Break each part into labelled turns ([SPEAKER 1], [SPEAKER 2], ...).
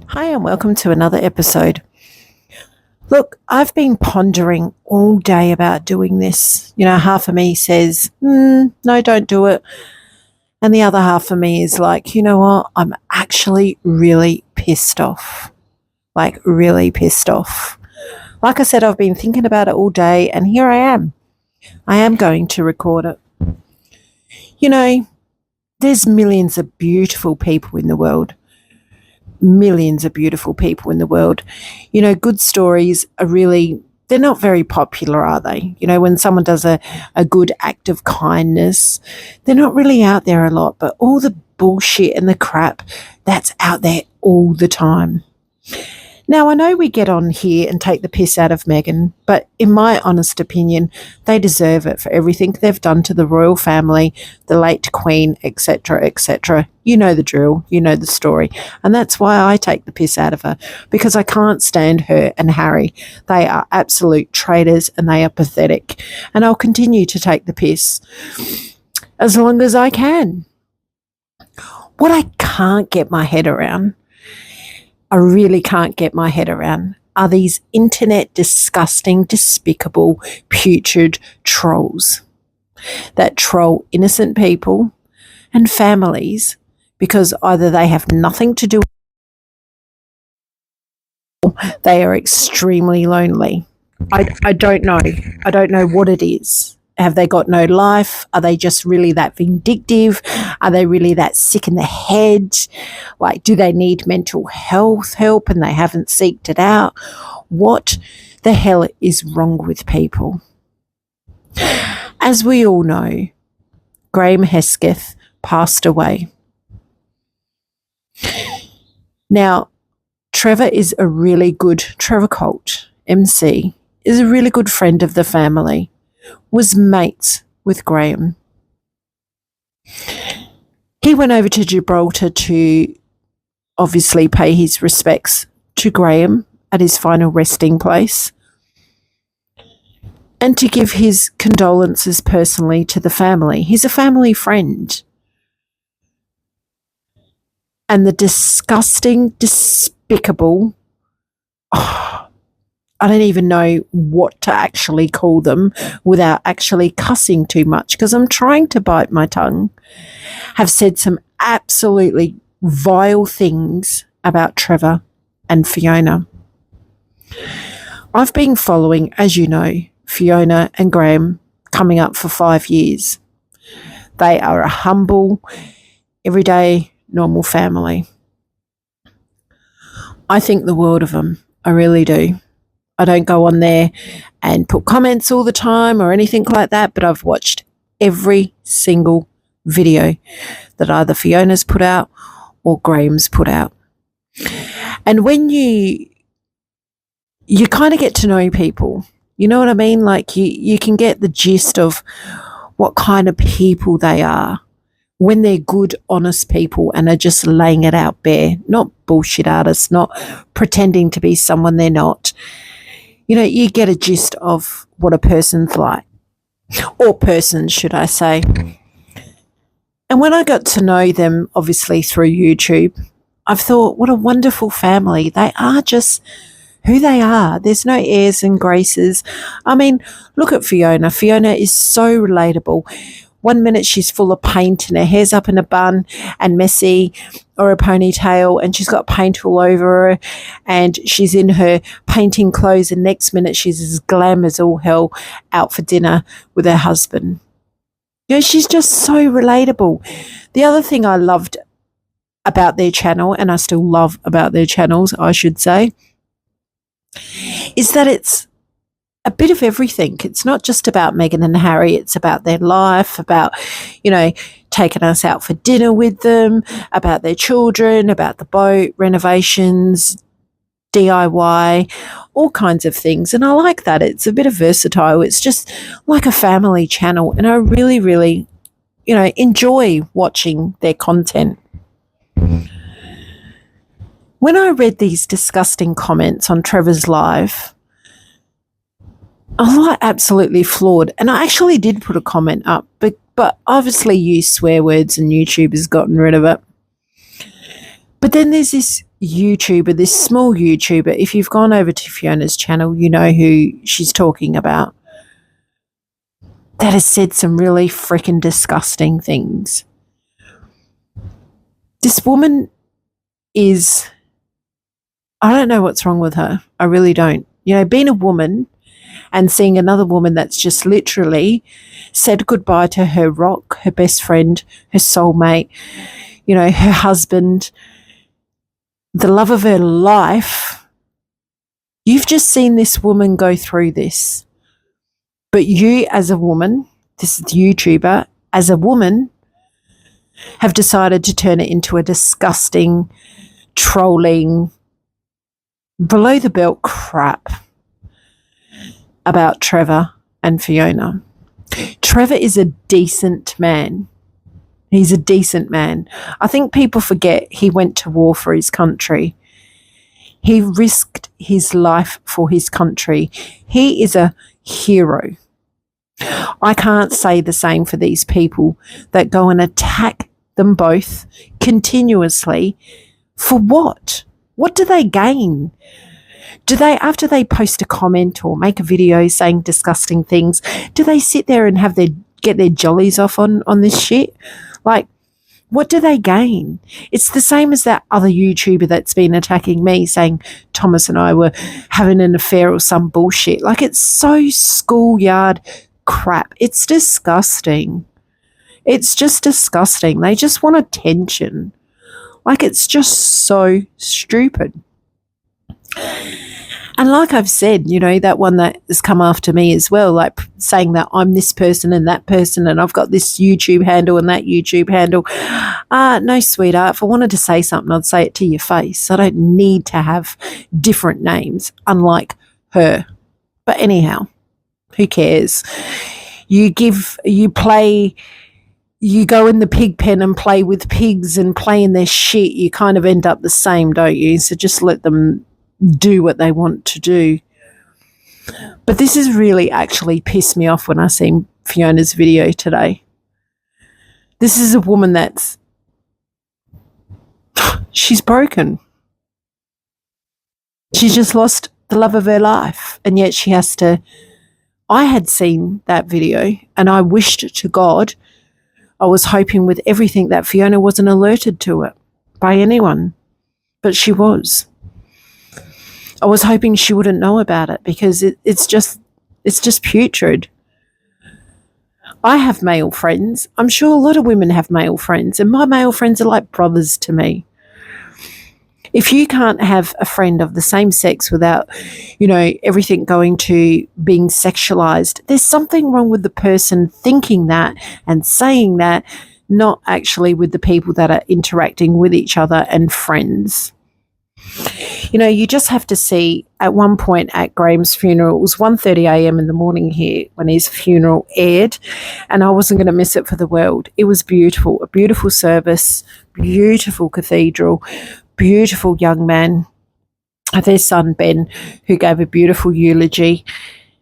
[SPEAKER 1] Hi, and welcome to another episode. Look, I've been pondering all day about doing this. Half of me says, no, don't do it. And the other half of me is like, you know what? I'm actually really pissed off. Like, really pissed off. Like I said, I've been thinking about it all day, and here I am. I am going to record it. There's millions of beautiful people in the world. Millions of beautiful people in the world. Good stories are really, they're not very popular, are they? When someone does a good act of kindness, they're not really out there a lot, but all the bullshit and the crap, that's out there all the time. Now, I know we get on here and take the piss out of Meghan, but in my honest opinion, they deserve it for everything they've done to the royal family, the late Queen, etc., etc. You know the drill, you know the story. And that's why I take the piss out of her, because I can't stand her and Harry. They are absolute traitors and they are pathetic. And I'll continue to take the piss as long as I can. What I can't get my head around, I really can't get my head around, are these internet disgusting, despicable, putrid trolls that troll innocent people and families because either they have nothing to do or they are extremely lonely. I don't know. I don't know what it is. Have they got no life? Are they just really that vindictive? Are they really that sick in the head? Like, do they need mental health help and they haven't seeked it out? What the hell is wrong with people? As we all know, Graham Hesketh passed away. Now, Trevor Colt, MC, is a really good friend of the family, was mates with Graham. He went over to Gibraltar to obviously pay his respects to Graham at his final resting place and to give his condolences personally to the family. He's a family friend. And the disgusting, despicable, I don't even know what to actually call them without actually cussing too much, because I'm trying to bite my tongue, have said some absolutely vile things about Trevor and Fiona. I've been following, as you know, Fiona and Graham coming up for 5 years. They are a humble, everyday, normal family. I think the world of them. I really do. I don't go on there and put comments all the time or anything like that, but I've watched every single video that either Fiona's put out or Graham's put out. And when you kind of get to know people, you know what I mean? Like you can get the gist of what kind of people they are when they're good, honest people and are just laying it out bare, not bullshit artists, not pretending to be someone they're not. You get a gist of what a person's like, or persons, should I say. And when I got to know them, obviously through YouTube, I've thought, what a wonderful family. They are just who they are. There's no airs and graces. I mean, look at Fiona. Fiona is so relatable. 1 minute she's full of paint and her hair's up in a bun and messy, or a ponytail, and she's got paint all over her and she's in her painting clothes, and next minute she's as glam as all hell out for dinner with her husband. She's just so relatable. The other thing I loved about their channel, and I still love about their channels, I should say, is that it's a bit of everything. It's not just about Meghan and Harry. It's about their life, about, taking us out for dinner with them, about their children, about the boat, renovations, DIY, all kinds of things. And I like that. It's a bit of versatile. It's just like a family channel. And I really, really, enjoy watching their content. When I read these disgusting comments on Trevor's live, I'm like absolutely floored. And I actually did put a comment up, but obviously use swear words and YouTube has gotten rid of it. But then there's this YouTuber, this small YouTuber, if you've gone over to Fiona's channel, you know who she's talking about, that has said some really freaking disgusting things. This woman is, I don't know what's wrong with her. I really don't. You know, being a woman and seeing another woman that's just literally said goodbye to her rock, her best friend, her soulmate, you know, her husband, the love of her life. You've just seen this woman go through this. But you as a woman, this is the YouTuber, as a woman, have decided to turn it into a disgusting, trolling, below the belt crap about Trevor and Fiona. Trevor is a decent man. He's a decent man. I think people forget he went to war for his country. He risked his life for his country. He is a hero. I can't say the same for these people that go and attack them both continuously. For what? What do they gain? Do they, after they post a comment or make a video saying disgusting things, do they sit there and get their jollies off on this shit? Like, what do they gain? It's the same as that other YouTuber that's been attacking me, saying Thomas and I were having an affair or some bullshit. Like, it's so schoolyard crap. It's disgusting. It's just disgusting. They just want attention. Like, it's just so stupid. And like I've said, you know, that one that has come after me as well, like saying that I'm this person and that person and I've got this YouTube handle and that YouTube handle. No, sweetheart, if I wanted to say something, I'd say it to your face. I don't need to have different names, unlike her. But anyhow, who cares? You go in the pig pen and play with pigs and play in their shit. You kind of end up the same, don't you? So just let them do what they want to do. But this has really actually pissed me off when I seen Fiona's video today. This is a woman that's, she's broken. She's just lost the love of her life, and yet she has to. I had seen that video and I wished to God, I was hoping with everything that Fiona wasn't alerted to it by anyone, but she was. I was hoping she wouldn't know about it because it's just putrid. I have male friends. I'm sure a lot of women have male friends, and my male friends are like brothers to me. If you can't have a friend of the same sex without, you know, everything going to being sexualized, there's something wrong with the person thinking that and saying that, not actually with the people that are interacting with each other and friends. You know, you just have to see, at one point at Graham's funeral, it was 1:30 a.m. in the morning here when his funeral aired, and I wasn't going to miss it for the world. It was beautiful, a beautiful service, beautiful cathedral, beautiful young man, their son Ben, who gave a beautiful eulogy.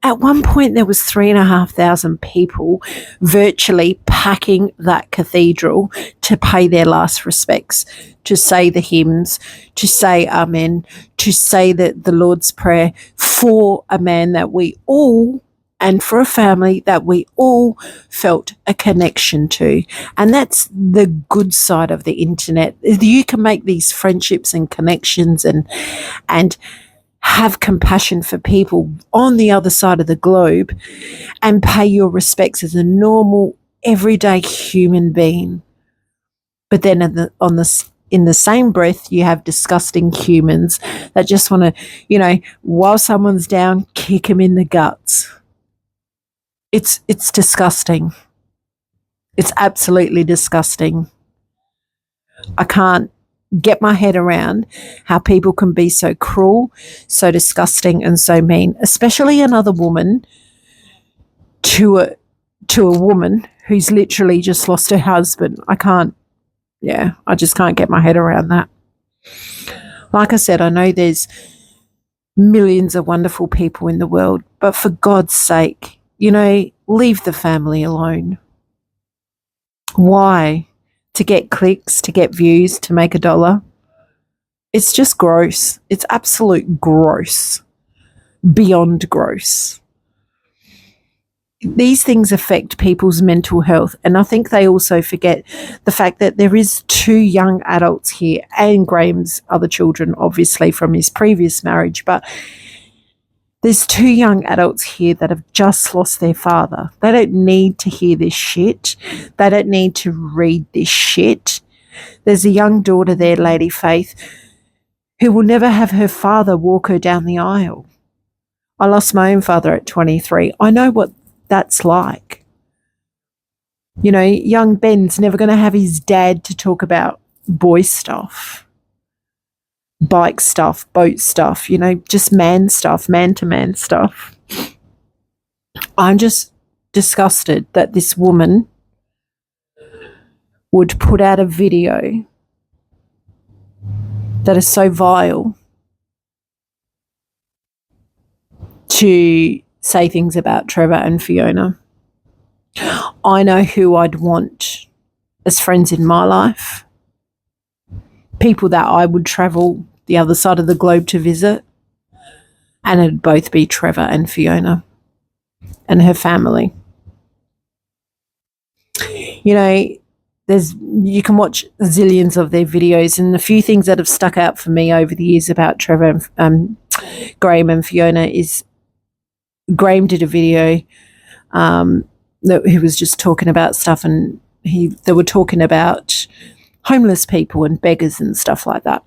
[SPEAKER 1] At one point, there was 3,500 people virtually packing that cathedral to pay their last respects, to say the hymns, to say Amen, to say the Lord's Prayer for a man that we all, and for a family that we all felt a connection to. And that's the good side of the internet. You can make these friendships and connections and have compassion for people on the other side of the globe and pay your respects as a normal, everyday human being. But then in the same breath, you have disgusting humans that just want to, you know, while someone's down, kick them in the guts. It's disgusting. It's absolutely disgusting. I can't get my head around how people can be so cruel, so disgusting, and so mean, especially another woman to a woman who's literally just lost her husband. I just can't get my head around that. Like I said, I know there's millions of wonderful people in the world, but for God's sake, you know, leave the family alone. Why? To get clicks, to get views, to make $1? It's just gross. It's absolute gross. Beyond gross. These things affect people's mental health, and I think they also forget the fact that there is 2 young adults here, and Graham's other children, obviously, from his previous marriage, but there's 2 young adults here that have just lost their father. They don't need to hear this shit. They don't need to read this shit. There's a young daughter there, Lady Faith, who will never have her father walk her down the aisle. I lost my own father at 23. I know what that's like. You know, young Ben's never going to have his dad to talk about boy stuff, bike stuff, boat stuff, you know, just man stuff, man-to-man stuff. I'm just disgusted that this woman would put out a video that is so vile to say things about Trevor and Fiona. I know who I'd want as friends in my life, people that I would travel the other side of the globe to visit, and it'd both be Trevor and Fiona and her family. You know, you can watch zillions of their videos, and the few things that have stuck out for me over the years about Trevor and Graham and Fiona is Graham did a video that he was just talking about stuff, and they were talking about homeless people and beggars and stuff like that.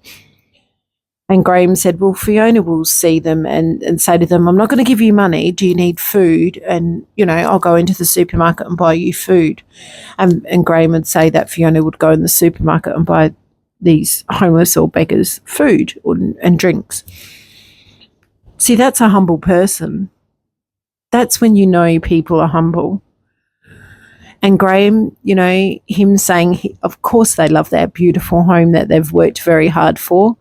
[SPEAKER 1] And Graham said, well, Fiona will see them and say to them, I'm not going to give you money. Do you need food? And, you know, I'll go into the supermarket and buy you food. And Graham would say that Fiona would go in the supermarket and buy these homeless or beggars food and drinks. See, that's a humble person. That's when you know people are humble. And Graham, you know, him saying, of course they love their beautiful home that they've worked very hard for.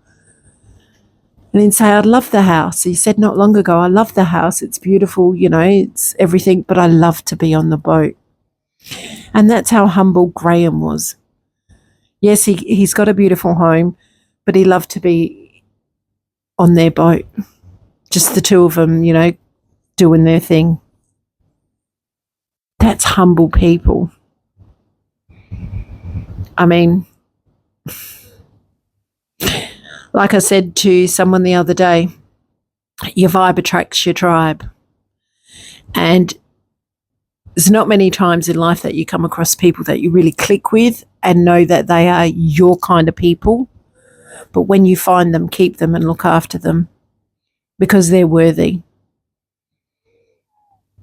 [SPEAKER 1] And then say, I love the house. He said not long ago, I love the house. It's beautiful, you know, it's everything, but I love to be on the boat. And that's how humble Graham was. Yes, he's got a beautiful home, but he loved to be on their boat. Just the 2 of them, you know, doing their thing. That's humble people. I mean, like I said to someone the other day, your vibe attracts your tribe. And there's not many times in life that you come across people that you really click with and know that they are your kind of people. But when you find them, keep them and look after them because they're worthy.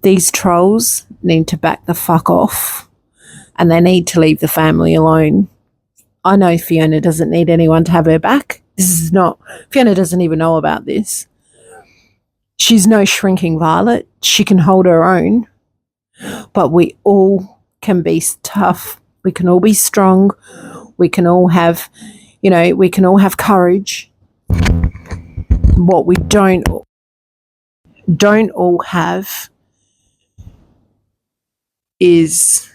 [SPEAKER 1] These trolls need to back the fuck off and they need to leave the family alone. I know Fiona doesn't need anyone to have her back. Fiona doesn't even know about this. She's no shrinking violet. She can hold her own. But we all can be tough. We can all be strong. We can all have, you know, we can all have courage. What we don't all have is,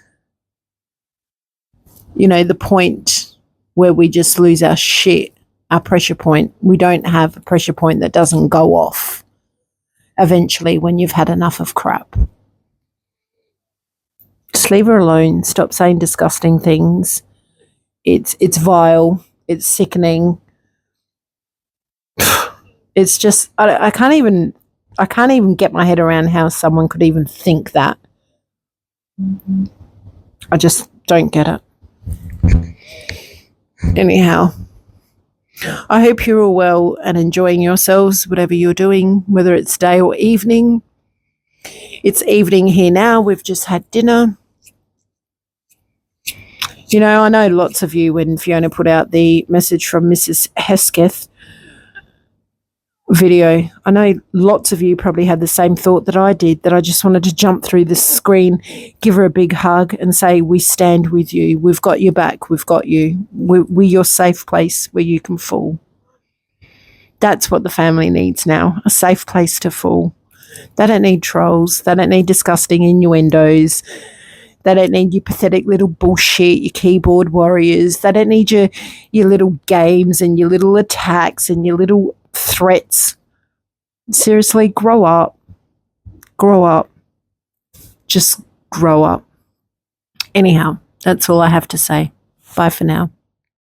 [SPEAKER 1] you know, the point where we just lose our shit. Our pressure point. We don't have a pressure point that doesn't go off eventually when you've had enough of crap. Just leave her alone. Stop saying disgusting things. It's vile. It's sickening. It's just I can't even get my head around how someone could even think that. I just don't get it. Anyhow, I hope you're all well and enjoying yourselves, whatever you're doing, whether it's day or evening. It's evening here now. We've just had dinner. You know, I know lots of you, when Fiona put out the message from Mrs. Hesketh video, I know lots of you probably had the same thought that I did, that I just wanted to jump through the screen, give her a big hug and say, we stand with you. We've got your back. We've got you. We're your safe place where you can fall. That's what the family needs now, a safe place to fall. They don't need trolls. They don't need disgusting innuendos. They don't need your pathetic little bullshit, your keyboard warriors. They don't need your little games and your little attacks and your little threats. Seriously, grow up. Grow up. Just grow up. Anyhow, that's all I have to say. Bye for now.